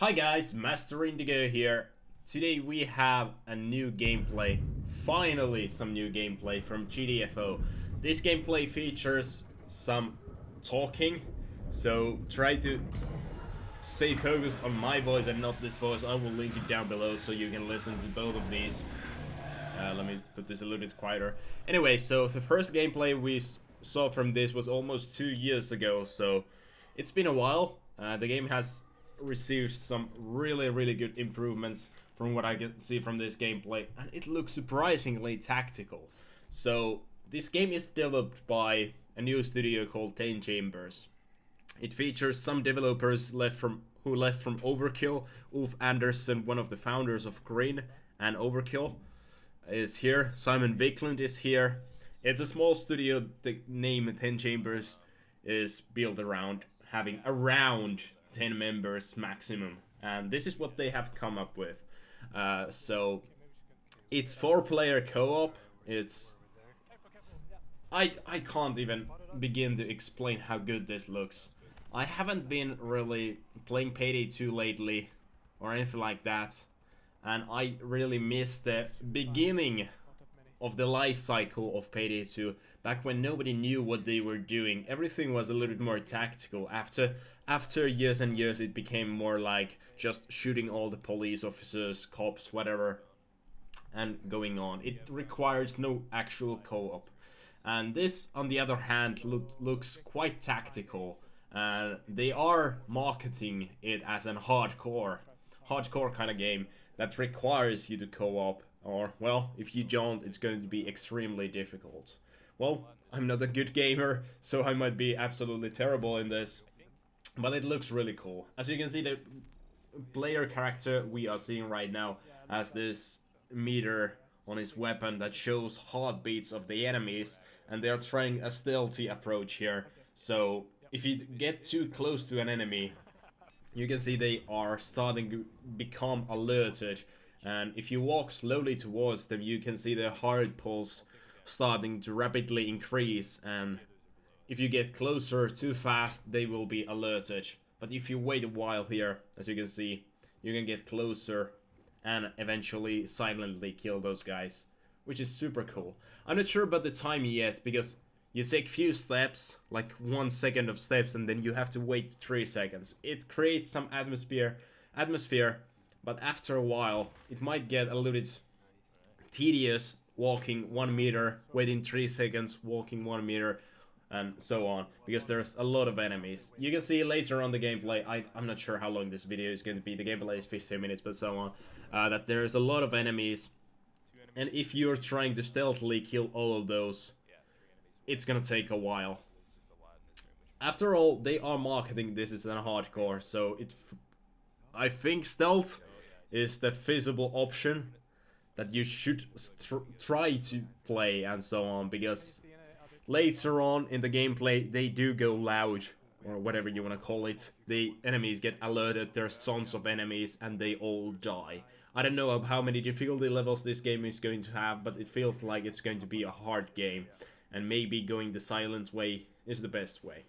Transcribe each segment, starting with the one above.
Hi guys, Master Indigo here. Today we have a new gameplay. Finally some new gameplay from GTFO. This gameplay features some talking, so try to stay focused on my voice and not this voice. I will link it down below so you can listen to both of these. Let me put this a little bit quieter. Anyway, so the first gameplay we saw from this was almost 2 years ago, so it's been a while. The game has received some really good improvements from what I can see from this gameplay, and it looks surprisingly tactical. So this game is developed by a new studio called 10 Chambers. It features some developers who left from Overkill. Ulf Andersson, one of the founders of Green and Overkill, is here. Simon Wiklund is here. It's a small studio. The name 10 Chambers is built around having around 10 members maximum, and this is what they have come up with. So it's 4-player co-op. I can't even begin to explain how good this looks. I haven't been really playing Payday 2 lately or anything like that, and I really miss the beginning of the life cycle of Payday 2, back when nobody knew what they were doing. Everything was a little bit more tactical. After years and years, it became more like just shooting all the police officers, cops, whatever, and going on. It requires no actual co-op. And this, on the other hand, looks quite tactical. They are marketing it as a hardcore kind of game that requires you to co-op. Or, well, if you don't, it's going to be extremely difficult. Well, I'm not a good gamer, so I might be absolutely terrible in this. But it looks really cool. As you can see, the player character we are seeing right now has this meter on his weapon that shows heartbeats of the enemies, and they are trying a stealthy approach here. So if you get too close to an enemy, you can see they are starting to become alerted, and if you walk slowly towards them, you can see their heart pulse starting to rapidly increase, and if you get closer too fast, they will be alerted. But if you wait a while here, as you can see, you can get closer and eventually silently kill those guys, which is super cool. I'm not sure about the time yet, because you take few steps, like 1 second of steps, and then you have to wait 3 seconds. It creates some atmosphere, but after a while, it might get a little bit tedious walking 1 meter, waiting 3 seconds, walking 1 meter, and so on, because there's a lot of enemies. You can see later on the gameplay, I'm not sure how long this video is going to be, the gameplay is 15 minutes, but so on, that there's a lot of enemies, and if you're trying to stealthily kill all of those, it's gonna take a while. After all, they are marketing this as a hardcore, so I think stealth is the feasible option that you should try to play and so on, because later on in the gameplay they do go loud, or whatever you want to call it. The enemies get alerted, there's tons of enemies, and they all die. I don't know how many difficulty levels this game is going to have, but it feels like it's going to be a hard game, and maybe going the silent way is the best way.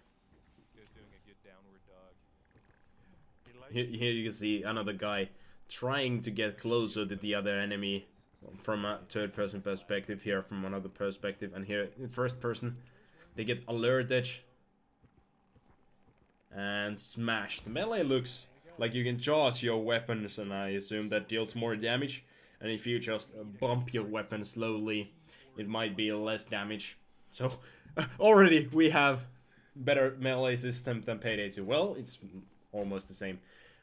Here you can see another guy trying to get closer to the other enemy from a third-person perspective, here from another perspective, and here in first person they get alerted and smashed. The melee looks like you can charge your weapons, and I assume that deals more damage, and if you just bump your weapon slowly, it might be less damage. So already we have better melee system than Payday 2. Well, it's almost the same.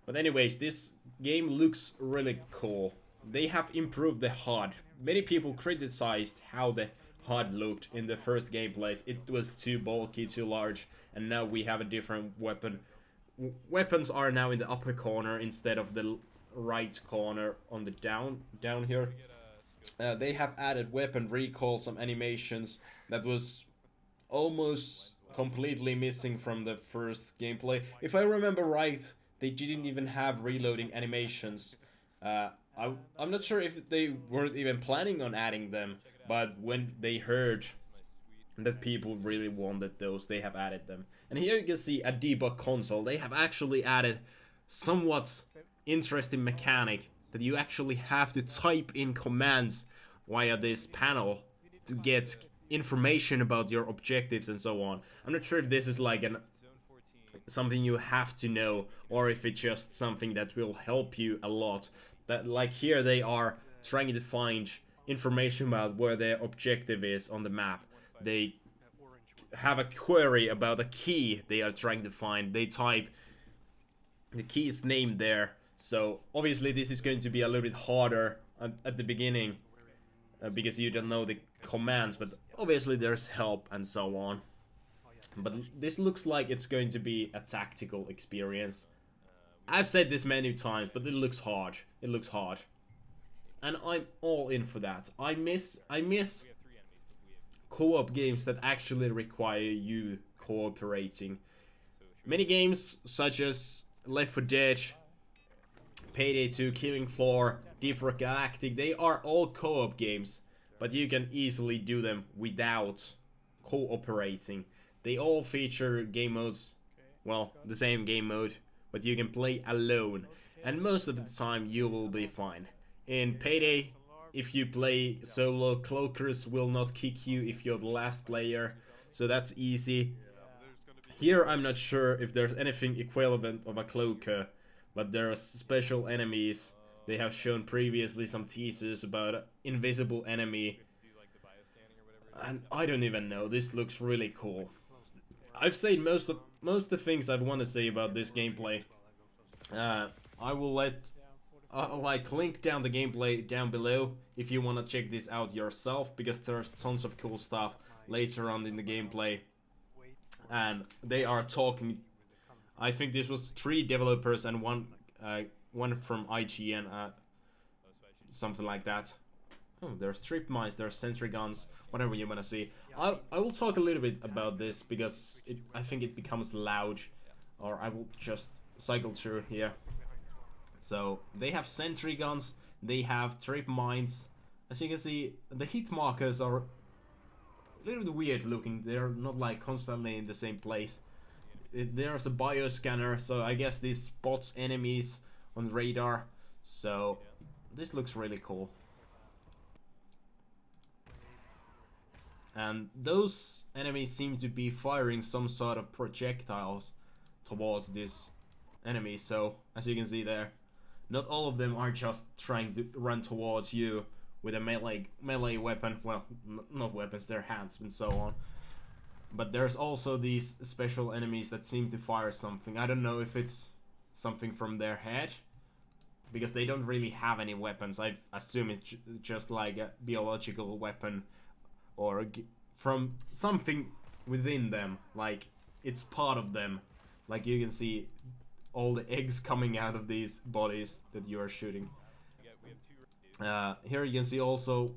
But anyways, this game looks really cool. They have improved the HUD. Many people criticized how the HUD looked in the first gameplays. It was too bulky, too large, and now we have a different weapon. Weapons are now in the upper corner instead of the right corner on the down here. They have added weapon recall, some animations that was almost completely missing from the first gameplay. If I remember right, they didn't even have reloading animations. I'm not sure if they weren't even planning on adding them, but when they heard that people really wanted those, they have added them. And here you can see a debug console. They have actually added somewhat interesting mechanic that you actually have to type in commands via this panel to get information about your objectives and so on. I'm not sure if this is like something you have to know, or if it's just something that will help you a lot. That, like, here they are trying to find information about where their objective is on the map. They have a query about a key they are trying to find. They type the key's name there. So obviously this is going to be a little bit harder at the beginning because you don't know the commands, but obviously there's help and so on. But this looks like it's going to be a tactical experience. I've said this many times, but it looks hard. It looks hard. And I'm all in for that. I miss co-op games that actually require you cooperating. Many games such as Left 4 Dead, Payday 2, Killing Floor, Deep Rock Galactic, they are all co-op games, but you can easily do them without cooperating. They all feature game modes, well, the same game mode, but you can play alone, and most of the time you will be fine. In Payday, if you play solo, cloakers will not kick you if you're the last player, so that's easy. Here I'm not sure if there's anything equivalent of a cloaker, but there are special enemies. They have shown previously some teasers about an invisible enemy, and I don't even know, this looks really cool. I've said most of the things I want to say about this gameplay. I will like link down the gameplay down below if you want to check this out yourself, because there's tons of cool stuff later on in the gameplay. And they are talking, I think this was 3 developers and one from IGN, something like that. Oh, there's trip mines, there's sentry guns, whatever you want to see. I will talk a little bit about this because I think it becomes loud, or I will just cycle through here. So they have sentry guns, they have trip mines. As you can see, the hit markers are a little bit weird looking. They're not like constantly in the same place. There's a bioscanner, so I guess this spots enemies on radar. So this looks really cool. And those enemies seem to be firing some sort of projectiles towards this enemy. So as you can see there, not all of them are just trying to run towards you with a melee weapon. Well, not weapons, they're hands and so on. But there's also these special enemies that seem to fire something. I don't know if it's something from their head, because they don't really have any weapons. I assume it's just like a biological weapon, or from something within them, like it's part of them. Like you can see all the eggs coming out of these bodies that you are shooting. Here you can see also,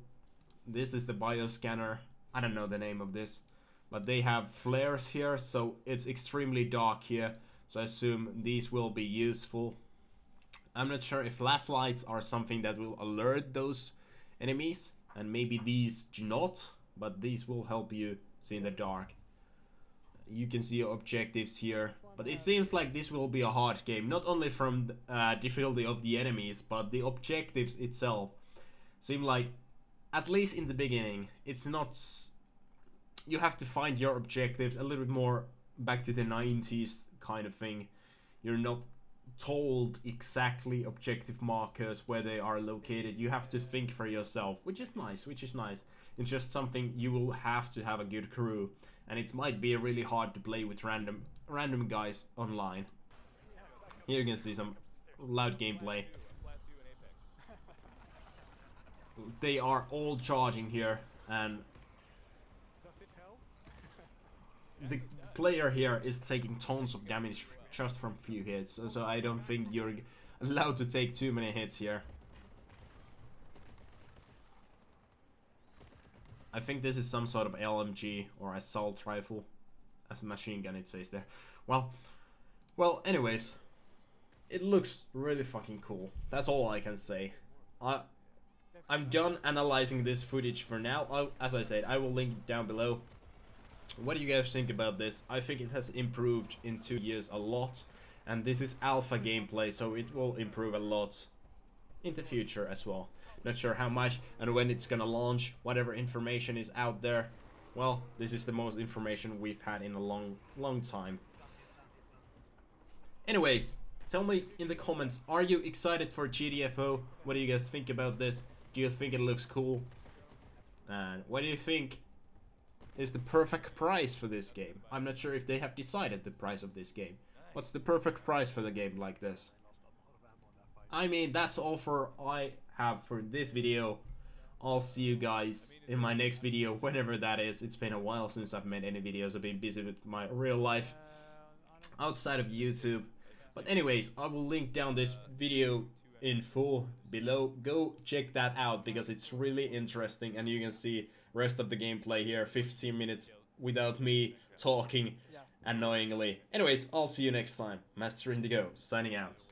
this is the bioscanner. I don't know the name of this, but they have flares here, so it's extremely dark here, so I assume these will be useful. I'm not sure if flashlights are something that will alert those enemies, and maybe these do not, but these will help you see in the dark. You can see your objectives here, but it seems like this will be a hard game, not only from the difficulty of the enemies, but the objectives itself seem like, at least in the beginning, it's not... You have to find your objectives a little bit more back to the 90s kind of thing. You're not told exactly objective markers where they are located. You have to think for yourself, which is nice. It's just something you will have to have a good crew, and it might be really hard to play with random guys online. Here you can see some loud gameplay. They are all charging here, and the player here is taking tons of damage just from few hits, so I don't think you're allowed to take too many hits here. I think this is some sort of LMG or assault rifle. As a machine gun, it says there. Well, anyways, it looks really fucking cool. That's all I can say. I'm done analyzing this footage for now. As I said, I will link it down below. What do you guys think about this? I think it has improved in 2 years a lot. And this is alpha gameplay, so it will improve a lot in the future as well. Not sure how much and when it's gonna launch. Whatever information is out there, well, this is the most information we've had in a long time. Anyways, tell me in the comments, are you excited for GTFO? What do you guys think about this? Do you think it looks cool? And what do you think is the perfect price for this game? I'm not sure if they have decided the price of this game. What's the perfect price for the game like this? I mean, that's all for I have for this video. I'll see you guys in my next video, whenever that is. It's been a while since I've made any videos. I've been busy with my real life outside of YouTube. But anyways, I will link down this video in full below. Go check that out because it's really interesting, and you can see rest of the gameplay here. 15 minutes without me talking annoyingly. Anyways, I'll see you next time. Master Indigo signing out.